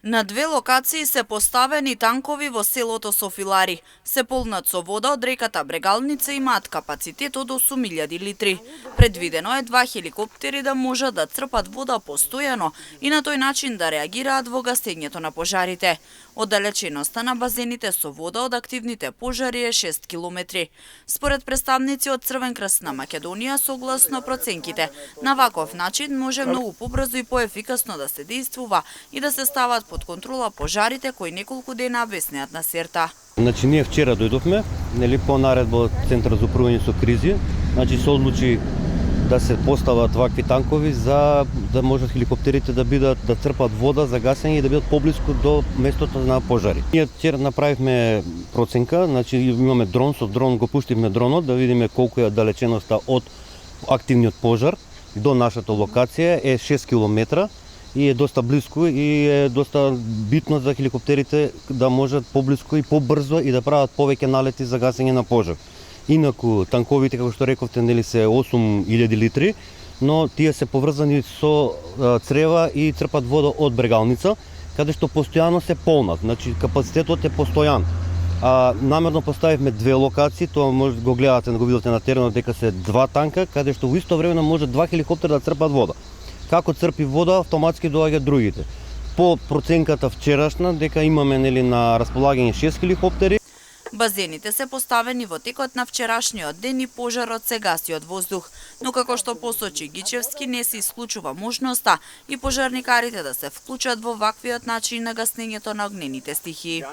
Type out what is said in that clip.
На две локации се поставени танкови во селото Софилари. Се полнат со вода од реката Брегалница и имаат капацитет од 8000 литри. Предвидено е 2 хеликоптери да можат да црпат вода постојано и на тој начин да реагираат во гасењето на пожарите. Оддалеченоста на базените со вода од активните пожари е 6 километри. Според представници од Црвен крст на Македонија, согласно проценките, на ваков начин може многу побрзо и поефикасно да се действува и да се стават под контрола пожарите кои неколку дена беснеат на серта. Значи ние вчера дојдовме, по наредба од Центар за управување со кризи, се одлучи да се постават вакви танкови за да можат хеликоптерите да црпат вода за гасење и да бидат поблиску до местото на пожари. Ние вчера направивме проценка, имаме дрон, со дрон го пуштивме дронот да видиме колку е далеченоста од активниот пожар до нашата локација е 6 км и е доста близко и е доста битно за хеликоптерите да можат поблиску и побрзо и да прават повеќе налети за гасење на пожар. Инаку танковите, како што рековте, се 8000 литри, но тие се поврзани со црева и црпат вода од Брегалница, каде што постојано се полнат, капацитетот е постојан. Намерно поставивме две локации, тоа може го гледате, го видите на теренот дека се два танка, каде што во исто време може два хеликоптера да црпат вода. Како црпи вода, автоматски доаѓаат другите. По проценката вчерашна, дека имаме на располагање 6 хеликоптери. Базените се поставени во текот на вчерашниот ден и пожарот се гаси од воздух, но како што посочи Гичевски, не се исклучува можноста и пожарникарите да се вклучат во ваквиот начин на гаснењето на огнените стихии.